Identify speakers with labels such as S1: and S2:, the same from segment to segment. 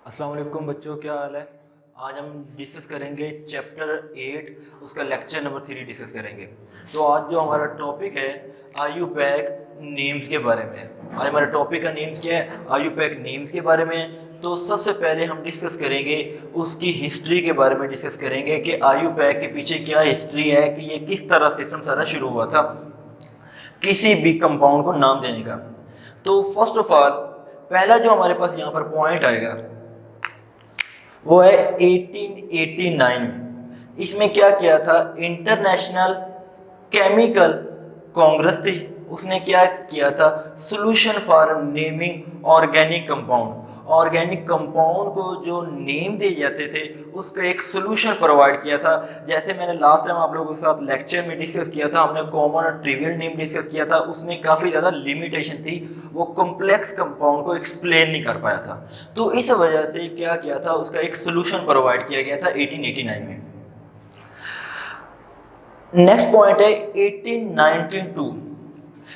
S1: अस्सलाम वालेकुम बच्चों, क्या हाल है। आज हम डिस्कस करेंगे चैप्टर 8, उसका लेक्चर नंबर 3 डिस्कस करेंगे। तो आज जो हमारा टॉपिक है आईयूपैक नेम्स के बारे में। आज हमारा टॉपिक का नेम्स क्या है, आईयूपैक नेम्स के बारे में। तो सबसे पहले हम डिस्कस करेंगे उसकी हिस्ट्री के बारे में, डिस्कस करेंगे कि आईयूपैक के पीछे क्या हिस्ट्री है, कि ये किस तरह सिस्टम सारा शुरू हुआ था किसी भी कंपाउंड को नाम देने का। तो फर्स्ट ऑफ ऑल पहला जो हमारे पास यहाँ पर पॉइंट आएगा वो है 1889 में। इसमें क्या किया था, इंटरनेशनल केमिकल कांग्रेस थी, उसने क्या किया था, solution for naming organic compound. Organic compound को जो नेम दिए जाते थे उसका एक सोल्यूशन प्रोवाइड किया था। जैसे मैंने लास्ट टाइम आप लोगों के साथ लेक्चर में डिस्कस किया था, हमने कॉमन और ट्रिवियल नेम डिस्कस किया था, उसमें काफ़ी ज़्यादा लिमिटेशन थी, वो कॉम्प्लेक्स कंपाउंड को एक्सप्लेन नहीं कर पाया था। तो इस वजह से क्या किया था, उसका एक सोल्यूशन प्रोवाइड किया गया था 1889 में। नेक्स्ट पॉइंट है 1892।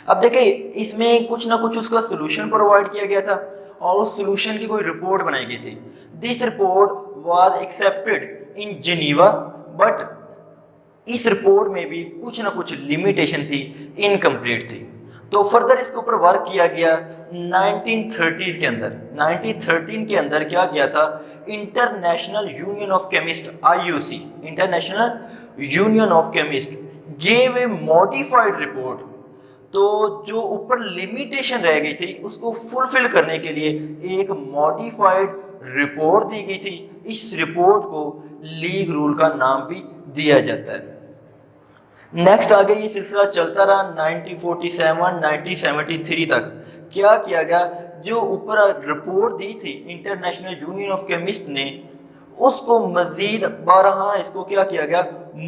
S1: अब देखिए इसमें कुछ ना कुछ उसका सोल्यूशन प्रोवाइड किया गया था और उस सोल्यूशन की कोई रिपोर्ट बनाई गई थी। This report was accepted in Geneva, but इस रिपोर्ट में भी कुछ ना कुछ लिमिटेशन थी, इनकम्प्लीट थी। तो फर्दर इसके ऊपर वर्क किया गया 1930 के अंदर। 1913 के अंदर क्या किया था, international union of chemist IUC, international union of chemist gave a modified report. तो जो ऊपर लिमिटेशन रह गई थी उसको फुलफिल करने के लिए एक मॉडिफाइड रिपोर्ट दी गई थी। इस रिपोर्ट को लीग रूल का नाम भी दिया जाता है। नेक्स्ट आगे ये सिलसिला चलता रहा 1947 1973 तक। क्या किया गया, जो ऊपर रिपोर्ट दी थी इंटरनेशनल यूनियन ऑफ केमिस्ट ने, उसको मजीद 12 इसको क्या किया गया,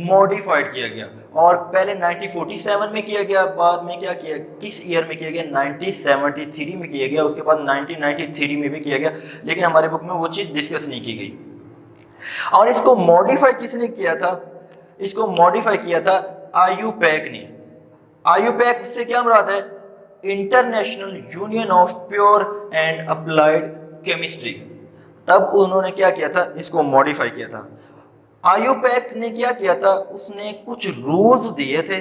S1: मॉडिफाइड किया गया। और पहले 1947 में किया गया, बाद में क्या किया, किस ईयर में किया गया, 1973 में किया गया, उसके बाद 1993 में भी किया गया, लेकिन हमारे बुक में वो चीज़ डिस्कस नहीं की गई। और इसको मॉडिफाई किसने किया था, इसको मॉडिफाई किया था आईयूपैक ने। आईयूपैक से क्या मुराद है, international union of pure and applied chemistry. तब उन्होंने क्या किया था, इसको मॉडिफाई किया था। आईयूपैक ने क्या किया था, उसने कुछ रूल्स दिए थे,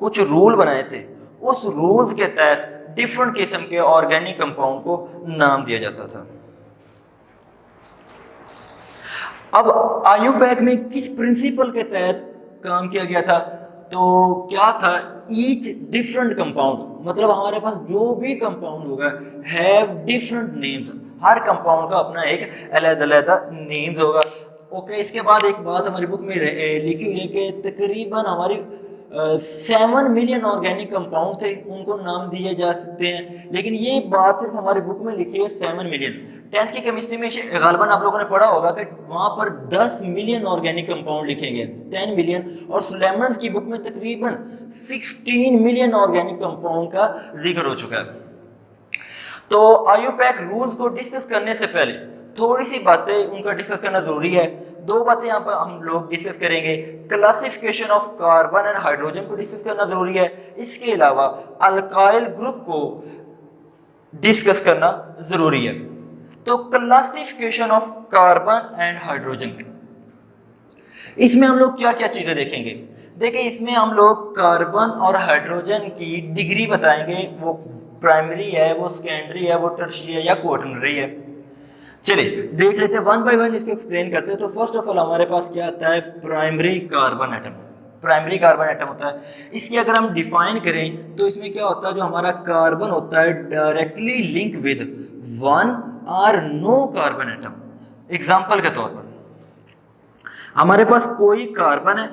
S1: कुछ रूल बनाए थे। उस रूल्स के तहत डिफरेंट किस्म के ऑर्गेनिक कंपाउंड को नाम दिया जाता था। अब आईयूपैक में किस प्रिंसिपल के तहत काम किया गया था, तो क्या था, ईच डिफरेंट कंपाउंड, मतलब हमारे पास जो भी कंपाउंड होगा have different names, her compound का अपना एक अलग-अलग नेम्स होगा। ओके, इसके बाद एक बात हमारी बुक में लिखी हुई है कि तकरीबन हमारी 7 मिलियन ऑर्गेनिक कंपाउंड थे, उनको नाम दिए जा सकते हैं, लेकिन ये बात सिर्फ हमारी बुक में लिखी है 7 मिलियन। 10th की केमिस्ट्री में गालबन आप लोगों ने पढ़ा होगा कि वहाँ पर 10 मिलियन ऑर्गेनिक कंपाउंड लिखे गए, 10 मिलियन, और सुलेमन्स की बुक में तकरीबन 16 मिलियन ऑर्गेनिक कंपाउंड का जिक्र हो चुका है। तो आईयूपैक रूल्स को डिस्कस करने से पहले थोड़ी सी बातें उनका डिस्कस करना जरूरी है। दो बातें यहाँ पर हम लोग डिस्कस करेंगे, classification of carbon and hydrogen को डिस्कस करना जरूरी है। इसके अलावा अल्काइल ग्रुप को डिस्कस करना जरूरी है। तो classification of carbon and hydrogen, इसमें हम लोग क्या क्या चीजें देखेंगे। देखिए इसमें हम लोग कार्बन और हाइड्रोजन की डिग्री बताएंगे, वो प्राइमरी है, वो सेकेंडरी है, वो टर्शियरी है या क्वाटरनरी है। चलिए देख लेते हैं, वन बाय वन इसको एक्सप्लेन करते हैं। तो फर्स्ट ऑफ ऑल हमारे पास क्या आता है, primary carbon atom. Primary carbon atom होता है, इसकी अगर हम डिफाइन करें तो इसमें क्या होता है, जो हमारा कार्बन होता है डायरेक्टली लिंक विद वन और नो कार्बन एटम। एग्जाम्पल के तौर पर हमारे पास कोई कार्बन है,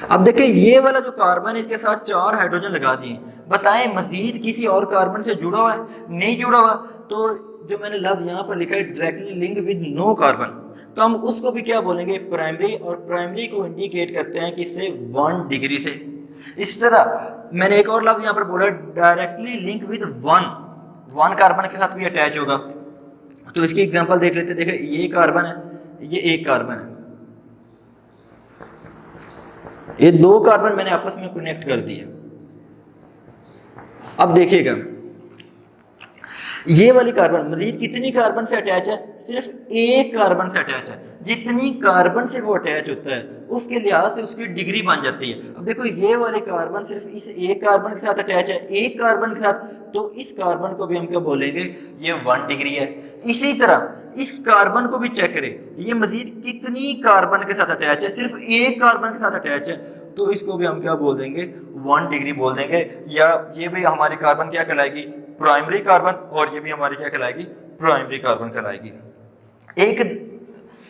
S1: अब देखिए ये वाला जो कार्बन है इसके साथ 4 हाइड्रोजन लगा दिए, बताएं मजीद किसी और कार्बन से जुड़ा हुआ है, नहीं जुड़ा हुआ। तो जो मैंने लफ्ज यहाँ पर लिखा है directly link with no carbon, तो हम उसको भी क्या बोलेंगे, प्राइमरी। और प्राइमरी को इंडिकेट करते हैं किससे, 1 डिग्री से। इस तरह मैंने एक और लफ्ज यहाँ पर बोला, directly link with one carbon के साथ भी अटैच होगा। तो इसकी एग्जांपल देख लेते हैं। देखिए ये कार्बन है, ये एक कार्बन है, ये 2 कार्बन मैंने आपस में कनेक्ट कर दिए। अब देखिएगा ये वाली कार्बन मजीद कितनी कार्बन से अटैच है, सिर्फ एक कार्बन से अटैच है। जितनी कार्बन से वो अटैच होता है उसके लिहाज से उसकी डिग्री बन जाती है। अब देखो ये वाले कार्बन सिर्फ इस एक कार्बन के साथ अटैच है, एक कार्बन के साथ, तो इस कार्बन को भी हम क्या बोलेंगे, ये 1 डिग्री है। इसी तरह इस कार्बन को भी चेक करें, ये मजीद कितनी कार्बन के साथ अटैच है, सिर्फ एक कार्बन के साथ अटैच है, तो इसको भी हम क्या बोल देंगे, 1 डिग्री बोल देंगे। या ये भी हमारी कार्बन क्या कहलाएगी, प्राइमरी कार्बन, और ये भी हमारी क्या कहलाएगी, प्राइमरी कार्बन कहलाएगी।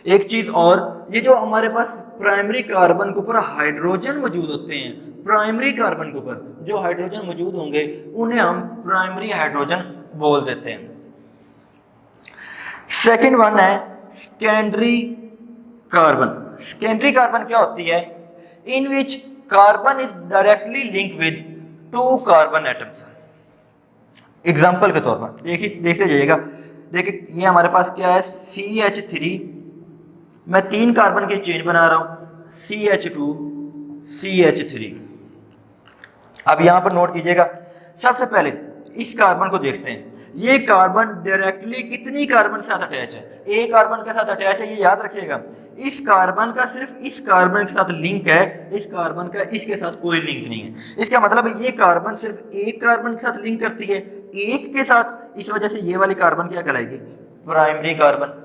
S1: एक चीज और, ये जो हमारे पास प्राइमरी कार्बन के ऊपर हाइड्रोजन मौजूद होते हैं, प्राइमरी कार्बन के ऊपर जो हाइड्रोजन मौजूद होंगे उन्हें हम प्राइमरी हाइड्रोजन बोल देते हैं। सेकंड वन है सेकेंडरी कार्बन। सेकेंडरी कार्बन क्या होती है, in which carbon is directly link with 2 carbon atoms. Example के तौर पर देखते जाइएगा, देखिए ये हमारे पास क्या है, CH3, मैं 3 कार्बन की चेन बना रहा हूं, CH2 CH3। अब यहां पर नोट कीजिएगा, सबसे पहले इस कार्बन को देखते हैं, ये कार्बन डायरेक्टली कितनी कार्बन के साथ अटैच है, एक कार्बन के साथ अटैच है, ये याद रखिएगा। इस कार्बन का सिर्फ इस कार्बन के साथ लिंक है, इस कार्बन का इसके साथ कोई लिंक नहीं है। इसका मतलब है ये कार्बन सिर्फ एक कार्बन के साथ लिंक करती है, एक के साथ, इस वजह से ये वाली कार्बन क्या कहलाएगी, प्राइमरी कार्बन।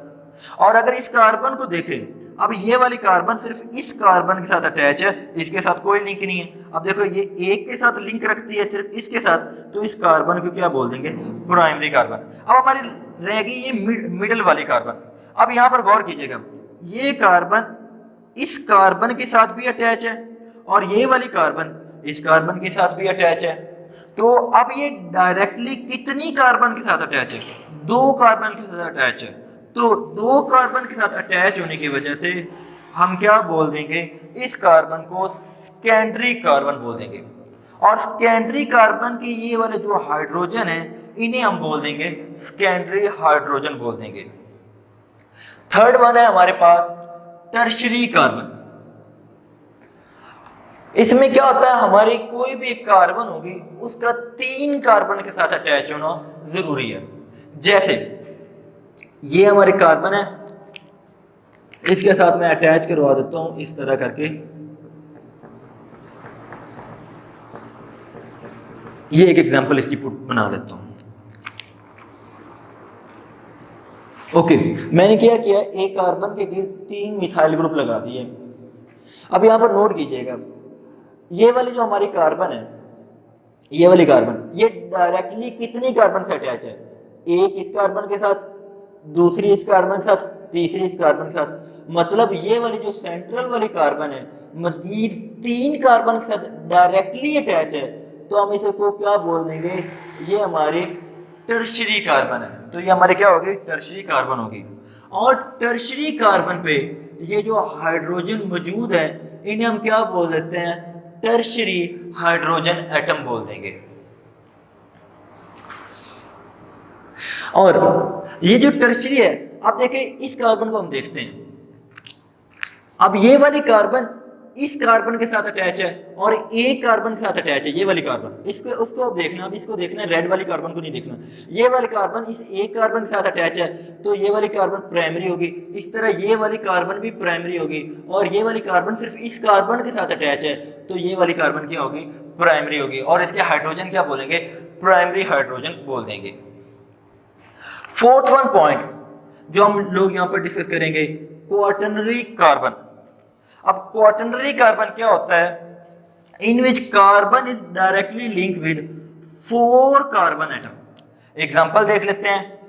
S1: और अगर इस कार्बन को देखें, अब ये वाली कार्बन सिर्फ इस कार्बन के साथ अटैच है, इसके साथ कोई लिंक नहीं है। अब देखो ये एक के साथ लिंक रखती है सिर्फ इसके साथ, तो इस कार्बन को क्या बोल देंगे, प्राइमरी कार्बन। अब हमारी रह गई ये मिडिल वाली कार्बन। अब यहां पर गौर कीजिएगा, ये कार्बन इस कार्बन के साथ भी अटैच है और ये वाली कार्बन इस कार्बन के साथ भी अटैच है। तो अब ये डायरेक्टली कितनी कार्बन के साथ अटैच है, 2 कार्बन के साथ अटैच है। तो 2 कार्बन के साथ अटैच होने की वजह से हम क्या बोल देंगे, इस कार्बन को सेकेंडरी कार्बन बोल देंगे। और सेकेंडरी कार्बन के ये वाले जो हाइड्रोजन है इन्हें हम बोल देंगे सेकेंडरी हाइड्रोजन बोल देंगे। थर्ड वन है हमारे पास टर्शरी कार्बन। इसमें क्या होता है, हमारी कोई भी एक कार्बन होगी उसका 3 कार्बन के साथ अटैच होना जरूरी है। जैसे ये हमारे कार्बन है, इसके साथ मैं अटैच करवा देता हूं इस तरह करके, ये एक एग्जांपल इसकी बना लेता हूं। ओके, मैंने क्या किया, एक कार्बन के गिर्द 3 मिथाइल ग्रुप लगा दिए। अब यहां पर नोट कीजिएगा, ये वाली जो हमारी कार्बन है, ये वाली कार्बन, ये डायरेक्टली कितनी कार्बन से अटैच है, एक इस कार्बन के साथ, दूसरी इस कार्बन के साथ, तीसरी इस कार्बन के साथ। मतलब ये वाली जो सेंट्रल वाली कार्बन है मजीद 3 कार्बन के साथ डायरेक्टली अटैच है, तो हम इसे को क्या बोल देंगे, ये हमारी टर्शरी कार्बन है। तो ये हमारे क्या होगी, टर्शरी कार्बन होगी। और टर्शरी कार्बन पे ये जो हाइड्रोजन मौजूद है इन्हें हम क्या बोल देते हैं, टर्शरी हाइड्रोजन एटम बोल देंगे। और ये जो टर्शरी है, आप देखें इस कार्बन को हम देखते हैं, अब ये वाली कार्बन इस कार्बन के साथ अटैच है और एक कार्बन के साथ अटैच है, ये वाली कार्बन, इसको उसको अब देखना, अब इसको देखना है, रेड वाली कार्बन को नहीं देखना। ये वाली कार्बन इस एक कार्बन के साथ अटैच है, तो ये वाली कार्बन प्राइमरी होगी। इस तरह ये वाली कार्बन भी प्राइमरी होगी, और ये वाली कार्बन सिर्फ इस कार्बन के साथ अटैच है, तो ये वाली कार्बन क्या होगी, प्राइमरी होगी। और इसके हाइड्रोजन क्या बोलेंगे, प्राइमरी हाइड्रोजन बोल देंगे। फोर्थ वन पॉइंट जो हम लोग यहाँ पर डिस्कस करेंगे, क्वाटर्नरी कार्बन। अब क्वाटर्नरी कार्बन क्या होता है, in which carbon is directly link with 4 carbon atom. Example देख लेते हैं।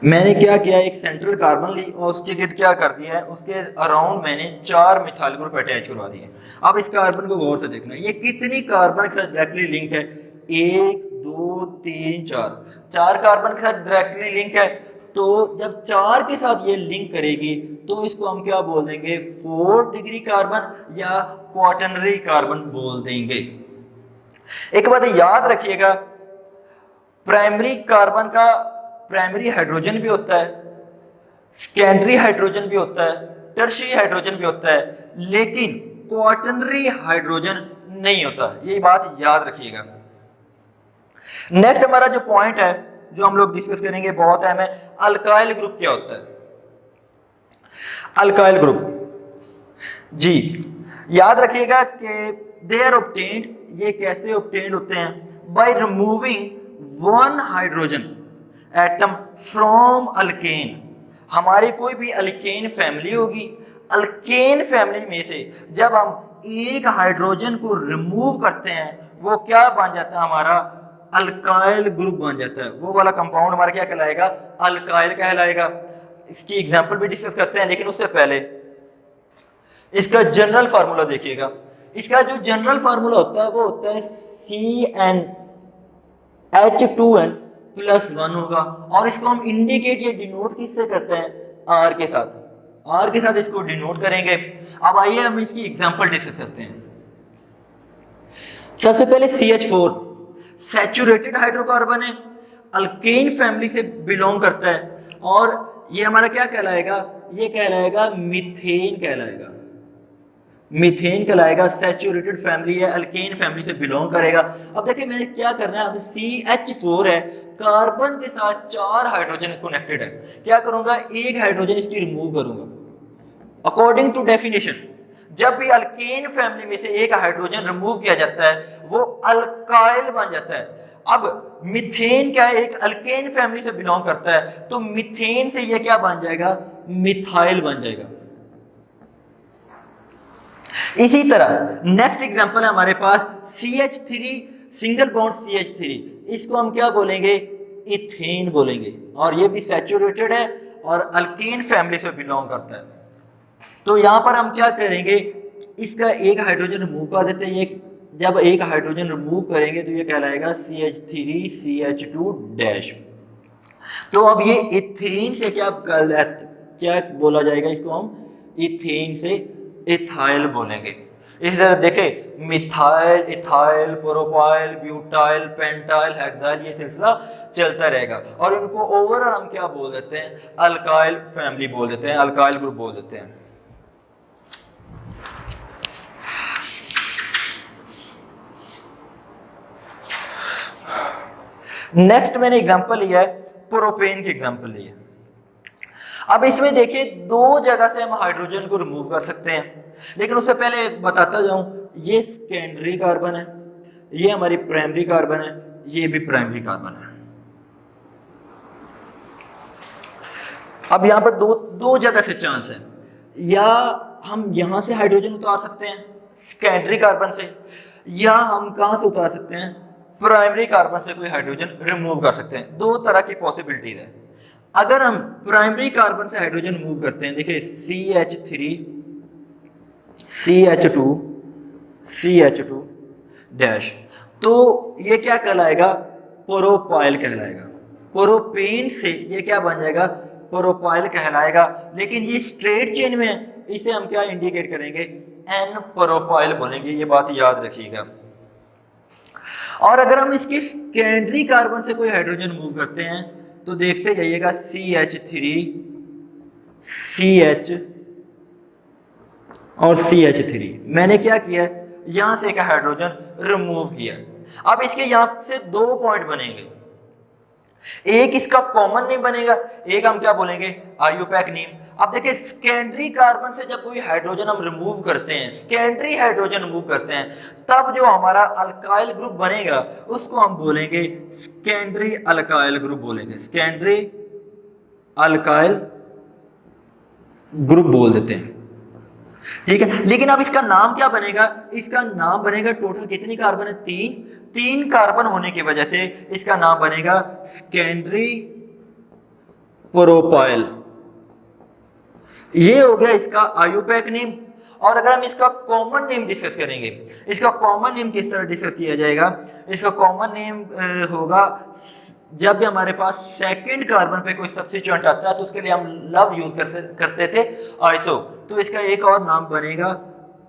S1: मैंने क्या किया, एक सेंट्रल कार्बन ली और उसके गिर्द क्या कर दिया है, उसके अराउंड मैंने 4 मिथाइल ग्रुप अटैच करवा दिए। अब इस कार्बन को गौर से देखना, ये कितनी कार्बन के साथ डायरेक्टली लिंक है, 1 2 3 4 कार्बन के साथ डायरेक्टली लिंक है। तो जब 4 के साथ ये लिंक करेगी तो इसको हम क्या बोल देंगे, 4 डिग्री कार्बन या क्वाटर्नरी कार्बन बोल देंगे। एक बात याद रखिएगा, प्राइमरी कार्बन का प्राइमरी हाइड्रोजन भी होता है, सेकेंडरी हाइड्रोजन भी होता है, टर्शियरी हाइड्रोजन भी होता है, लेकिन क्वाटरनरी हाइड्रोजन नहीं होता। ये बात याद रखिएगा। नेक्स्ट हमारा जो पॉइंट है जो हम लोग डिस्कस करेंगे बहुत अहम है, अल्काइल ग्रुप क्या होता है। अल्काइल ग्रुप जी याद रखिएगा कि दे आर ऑब्टेन्ड, ये कैसे ऑब्टेन्ड होते हैं, by removing one hydrogen atom from alkane. हमारी कोई भी अल्केन फैमिली होगी, अल्केन फैमिली में से जब हम एक हाइड्रोजन को रिमूव करते हैं वो क्या बन जाता है, हमारा अल्काइल ग्रुप बन जाता है। वो वाला कंपाउंड हमारा क्या कहलाएगा, अल्काइल कहलाएगा। इसकी एग्जांपल भी डिस्कस करते हैं, लेकिन उससे पहले इसका जनरल फार्मूला देखिएगा। इसका जो जनरल फार्मूला होता है वो होता है CnH2n+1 होगा, और इसको हम इंडिकेट या डिनोट किससे करते हैं, R के साथ। R के साथ इसको डिनोट करेंगे। अब आइए हम इसकी एग्जांपल डिस्कस करते हैं। सबसे पहले CH4 सैचुरेटेड हाइड्रोकार्बन है, अल्केन फैमिली से बिलोंग करता है, और ये हमारा क्या कहलाएगा, ये कहलाएगा मीथेन कहलाएगा। मीथेन कहलाएगा, सैचुरेटेड फैमिली है, अल्केन फैमिली से बिलोंग करेगा। अब देखिए मैंने क्या करना है, अब CH4 है, कार्बन के साथ 4 हाइड्रोजन कनेक्टेड है, क्या करूंगा, एक हाइड्रोजन इसकी रिमूव करूंगा। अकॉर्डिंग टू डेफिनेशन जब भी अल्केन फैमिली में से एक हाइड्रोजन रिमूव किया जाता है वो अल्काइल बन जाता है। अब मीथेन क्या है, एक अल्केन फैमिली से बिलोंग करता है, तो मीथेन से ये क्या बन जाएगा, मिथाइल बन जाएगा। इसी तरह नेक्स्ट एग्जांपल है हमारे पास CH3 सिंगल बॉन्ड CH3, इसको हम क्या बोलेंगे, इथेन बोलेंगे, और ये भी सैचुरेटेड है और अल्केन फैमिली से बिलोंग करता है। तो यहां पर हम क्या करेंगे, इसका एक हाइड्रोजन रिमूव कर देते हैं। ये जब एक हाइड्रोजन रिमूव करेंगे तो ये कहलाएगा CH3CH2 तो अब ये इथेन से क्या बोला जाएगा, इसको हम इथेन से इथाइल बोलेंगे। इस तरह देखे methyl, ethyl, propyl, butyl, pentyl, hexyl, ये सिलसिला चलता रहेगा, और इनको ओवरऑल हम क्या बोल देते हैं, अल्काइल फैमिली बोल देते हैं, अल्काइल ग्रुप बोल देते हैं। नेक्स्ट मैंने एग्जांपल लिया है प्रोपेन की एग्जांपल ली है। अब इसमें देखिए दो जगह से हम हाइड्रोजन को रिमूव कर सकते हैं, लेकिन उससे पहले बताता जाऊं, ये सेकेंडरी कार्बन है, ये हमारी प्राइमरी कार्बन है, ये भी प्राइमरी कार्बन है। अब यहां पर दो जगह से चांस है, या हम यहां से हाइड्रोजन उतार सकते हैं सेकेंडरी कार्बन से, या हम कहां से उतार सकते हैं, प्राइमरी कार्बन से कोई हाइड्रोजन रिमूव कर सकते हैं। दो तरह की पॉसिबिलिटीज है। अगर हम प्राइमरी कार्बन से हाइड्रोजन मूव करते हैं, देखिए CH3 CH2 CH2 डैश, तो ये क्या कहलाएगा, प्रोपाइल कहलाएगा। प्रोपेन से ये क्या बन जाएगा, प्रोपाइल कहलाएगा। लेकिन ये स्ट्रेट चेन में है, इसे हम क्या इंडिकेट करेंगे, N प्रोपाइल बोलेंगे, ये बात याद रखिएगा। और अगर हम इसके सेकेंडरी कार्बन से कोई हाइड्रोजन मूव करते हैं तो देखते जाइएगा CH3 CH और CH3, मैंने क्या किया, यहां से एक हाइड्रोजन रिमूव किया। अब इसके यहां से 2 पॉइंट बनेंगे, एक इसका कॉमन नेम बनेगा, एक हम क्या बोलेंगे, आईयूपैक नेम। अब देखिए सेकेंडरी कार्बन से जब कोई हाइड्रोजन हम रिमूव करते हैं, सेकेंडरी हाइड्रोजन रिमूव करते हैं, तब जो हमारा अल्काइल ग्रुप बनेगा उसको हम बोलेंगे सेकेंडरी अल्काइल ग्रुप बोलेंगे, सेकेंडरी अल्काइल ग्रुप बोल देते हैं, ठीक है। लेकिन अब इसका नाम क्या बनेगा, इसका नाम बनेगा, टोटल कितनी कार्बन है, 3 कार्बन होने की वजह से इसका नाम बनेगा सेकेंडरी प्रोपाइल। ये हो गया इसका आईयूपैक नेम। और अगर हम इसका कॉमन नेम डिस्कस करेंगे, इसका कॉमन नेम किस तरह डिस्कस किया जाएगा, इसका कॉमन नेम होगा, जब भी हमारे पास सेकंड कार्बन पे कोई सब्स्टिट्यूएंट आता है तो उसके लिए हम लव यूज करते थे आइसो, तो इसका एक और नाम बनेगा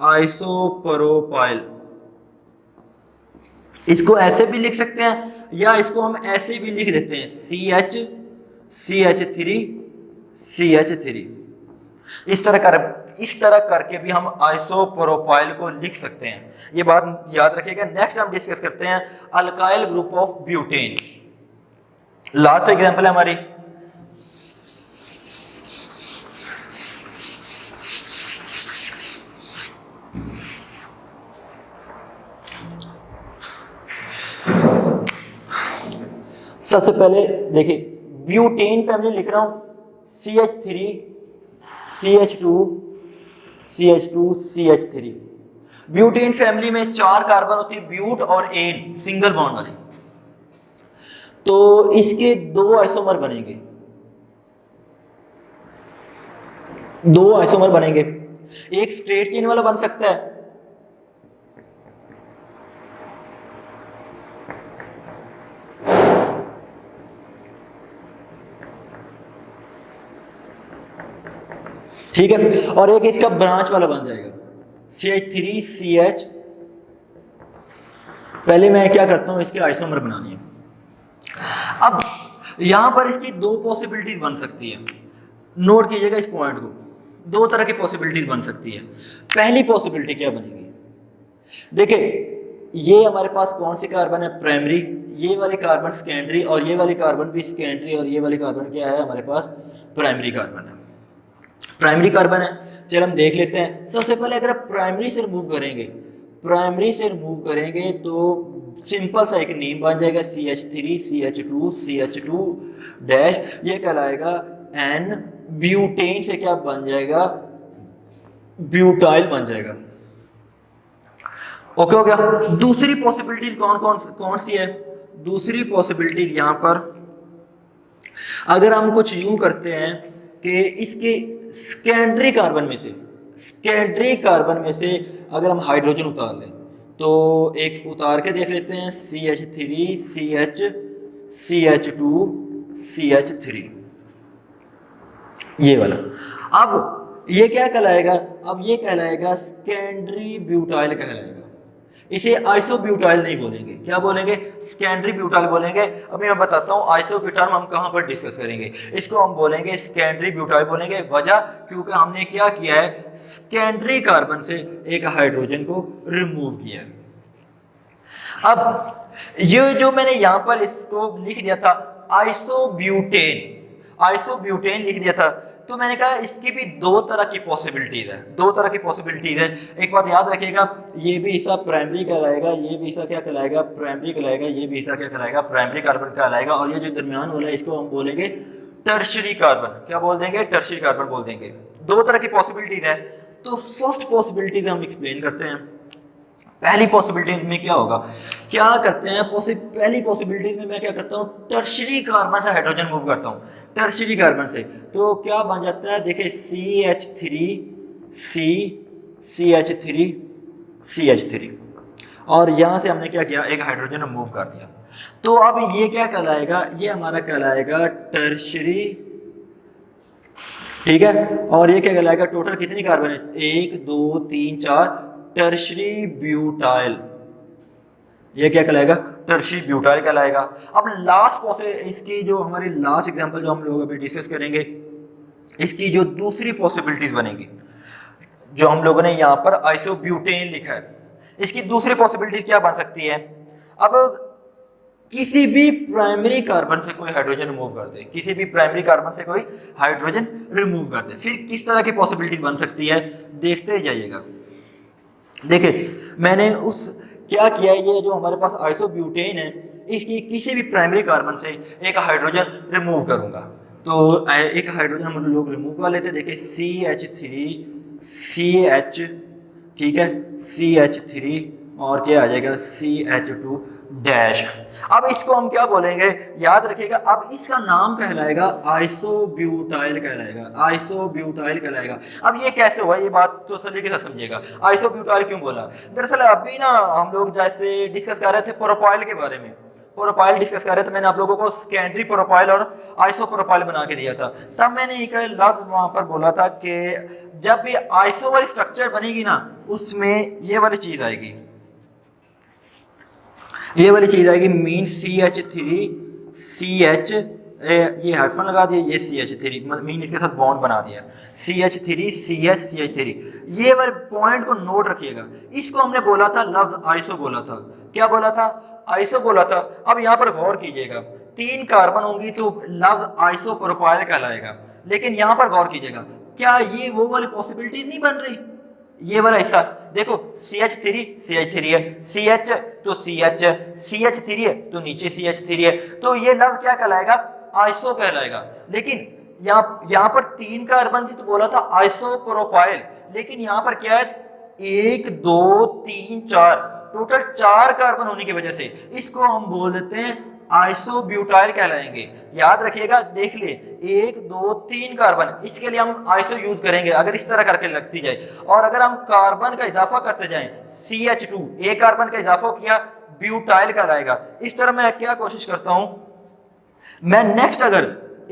S1: आइसोप्रोपाइल। इसको ऐसे भी लिख सकते हैं या इसको हम ऐसे भी लिख देते हैं CH CH3 CH3। इस तरह करके भी हम आइसोप्रोपाइल को लिख सकते हैं, ये बात याद रखिएगा। नेक्स्ट हम डिस्कस करते हैं alkyl group of butane. Last example है हमारी सबसे पहले देखिए ब्यूटेन फैमिली लिख रहा हूं, CH3 CH2 CH2 CH3। Butane family में 4 कार्बन होती है, ब्यूट और एन सिंगल बॉन्ड वाले। तो इसके 2 आइसोमर बनेंगे, 2 आइसोमर बनेंगे। एक स्ट्रेट चेन वाला बन सकता है, ठीक है, और एक इसका ब्रांच वाला बन जाएगा CH3 CH। पहले मैं क्या करता हूं, इसके आइसोमर बनानी है। अब यहां पर इसकी 2 पॉसिबिलिटीज बन सकती है, नोट कीजिएगा इस पॉइंट को। 2 तरह की पॉसिबिलिटीज बन सकती है। पहली पॉसिबिलिटी क्या बनेगी, देखिए ये हमारे पास कौन सी कार्बन है, प्राइमरी, ये वाली कार्बन सेकेंडरी, और ये वाली कार्बन भी सेकेंडरी, और ये वाली कार्बन क्या है हमारे पास, प्राइमरी कार्बन है। प्राइमरी कार्बन है, चल हम देख लेते हैं। सबसे पहले अगर आप प्राइमरी से रिमूव करेंगे तो सिंपल सा एक नेम बन जाएगा CH3 CH2 CH2 डैश, ये कहलाएगा एन ब्यूटेन से क्या बन जाएगा, ब्यूटाइल बन जाएगा। ओके हो गया। दूसरी पॉसिबिलिटीज कौन सी है, दूसरी पॉसिबिलिटी यहां पर अगर हम कुछ यूं करते हैं कि इसके सेकेंडरी कार्बन में से अगर हम हाइड्रोजन उतार लें, तो एक उतार के देख लेते हैं CH3 CH CH2 CH3, ये वाला। अब ये क्या कहलाएगा, अब ये कहलाएगा सेकेंडरी ब्यूटाइल कहलाएगा। इसे आइसोब्यूटाइल नहीं बोलेंगे, क्या बोलेंगे, सेकेंडरी ब्यूटाइल बोलेंगे। अभी मैं बताता हूँ आइसो की टर्म हम कहाँ पर डिस्कस करेंगे। इसको हम बोलेंगे सेकेंडरी ब्यूटाइल बोलेंगे, वजह क्योंकि हमने क्या किया है, सेकेंडरी कार्बन से एक हाइड्रोजन को रिमूव किया है। अब ये जो मैंने यहाँ पर इसको लिख दिया था आइसोब्यूटेन लिख दिया था, तो मैंने कहा इसकी भी 2 तरह की पॉसिबिलिटीज है। एक बात याद रखिएगा, ये भी हिस्सा प्राइमरी कहलाएगा, ये भी हिस्सा क्या कहलाएगा, प्राइमरी कहलाएगा, ये भी हिस्सा क्या कहलाएगा, प्राइमरी कार्बन कहलाएगा, और ये जो दरमियान वाला है इसको हम बोलेंगे टर्शियरी कार्बन। क्या बोल देंगे, टर्शियरी कार्बन बोल देंगे। 2 तरह की पॉसिबिलिटीज है। तो फर्स्ट पॉसिबिलिटीज हम एक्सप्लेन करते हैं। पहली पॉसिबिलिटी में क्या होगा, क्या करते हैं, पहली पॉसिबिलिटी में मैं क्या करता हूँ, टर्शियरी कार्बन से हाइड्रोजन मूव करता हूँ, टर्शियरी कार्बन से। तो क्या बन जाता है, देखिए CH3 और यहाँ से हमने क्या किया, एक हाइड्रोजन मूव कर दिया। तो अब ये क्या कहलाएगा, ये हमारा कहलाएगा टर्शियरी, ठीक है। और ये क्या कहलाएगा, टोटल कितनी कार्बन है, 1 2 3 4, टर्शियरी ब्यूटाइल। ये क्या कहलाएगा, टर्शियरी ब्यूटाइल कहलाएगा। अब लास्ट प्रोसेस, इसकी जो हमारी लास्ट एग्जांपल जो हम लोग अभी डिस्कस करेंगे, इसकी जो दूसरी पॉसिबिलिटीज बनेगी, जो हम लोगों ने यहाँ पर आइसोब्यूटेन लिखा है, इसकी दूसरी पॉसिबिलिटी क्या बन सकती है। अब किसी भी प्राइमरी कार्बन से कोई हाइड्रोजन रिमूव कर दे, फिर किस तरह की पॉसिबिलिटी बन सकती है, देखते जाइएगा। देखिए मैंने क्या किया, ये जो हमारे पास आइसोब्यूटेन है, इसकी किसी भी प्राइमरी कार्बन से एक हाइड्रोजन रिमूव करूंगा। तो एक हाइड्रोजन हम लोग रिमूव कर लेते हैं। देखिए CH3CH, ठीक है, CH3 और क्या आ जाएगा, CH2 डैश। अब इसको हम क्या बोलेंगे, याद रखिएगा, अब इसका नाम कहलाएगा आइसोब्यूटाइल कहलाएगा। अब ये कैसे हुआ, ये बात तो सलीके से समझिएगा। आइसोब्यूटाइल क्यों बोला, दरअसल अभी ना हम लोग जैसे डिस्कस कर रहे थे प्रोपाइल के बारे में, प्रोपाइल डिस्कस कर रहे थे, तो मैंने आप लोगों को सेकेंडरी प्रोपाइल और आइसोप्रोपाइल बना के दिया था। तब मैंने एक लफ्ज वहां पर बोला था कि जब भी आइसो वाली स्ट्रक्चर बनेगी ना, उसमें ये वाली चीज आएगी, मीन CH3CH ये हाइफन लगा दिया, ये CH3 मीन इसके साथ बॉन्ड बना दिया, CH3 CH3। ये वाले पॉइंट को नोट रखिएगा। इसको हमने बोला था लफ्ज आइसो बोला था। क्या बोला था? आइसो बोला था। अब यहाँ पर गौर कीजिएगा, 3 कार्बन होंगी तो लफ्ज आइसो प्रोपाइल कहलाएगा। लेकिन यहाँ पर गौर कीजिएगा, क्या ये वो वाली पॉसिबिलिटी नहीं बन रही? ये वाला हिस्सा देखो, CH3 है, CH तो CH3 है तो नीचे CH3 है, तो ये लफ्ज क्या कहलाएगा? आइसो कहलाएगा। लेकिन यहाँ पर 3 कार्बन थी तो बोला था आइसो प्रोपाइल, लेकिन यहाँ पर क्या है? 1 2 3 4, टोटल 4 कार्बन होने की वजह से इसको हम बोल देते हैं आइसोब्यूटाइल कहलाएंगे। याद रखिएगा, देख ले 1 2 3 कार्बन, इसके लिए हम आइसो यूज करेंगे अगर इस तरह करके लगती जाए। और अगर हम कार्बन का इजाफा करते जाएं, CH2 एक कार्बन का इजाफा किया, ब्यूटाइल कहलाएगा। इस तरह मैं क्या कोशिश करता हूं, मैं नेक्स्ट अगर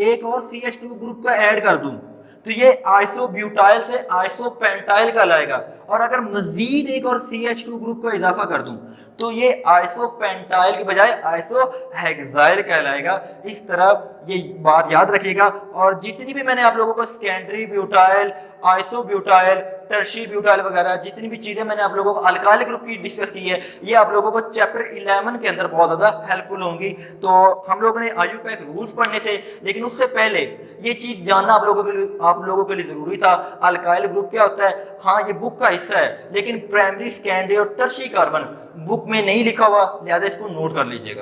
S1: एक और CH2 ग्रुप का ऐड कर दूं तो ये आइसोब्यूटाइल से आइसोपेंटाइल कहलाएगा। और अगर मजीद एक और CH2 ग्रुप का इजाफा कर दूं तो ये आइसोपेंटाइल के बजाय आइसोहेक्साइल कहलाएगा। इस तरह ये बात याद रखिएगा। और जितनी भी मैंने आप लोगों को secondary butyl, isobutyl, tertiary butyl वगैरह जितनी भी चीजें मैंने आप लोगों को अल्काइल ग्रुप की डिस्कस की है, ये आप लोगों को चैप्टर 11 के अंदर बहुत ज्यादा हेल्पफुल होंगी। तो हम लोगों ने IUPAC रूल्स पढ़ने थे, लेकिन उससे पहले ये चीज जानना आप लोगों के लिए जरूरी था। अल्काइल ग्रुप क्या होता है? हाँ, ये बुक का हिस्सा है, लेकिन प्राइमरी, सेकेंडरी और टर्शियरी कार्बन बुक में नहीं लिखा हुआ, लिहाजा इसको नोट कर लीजिएगा।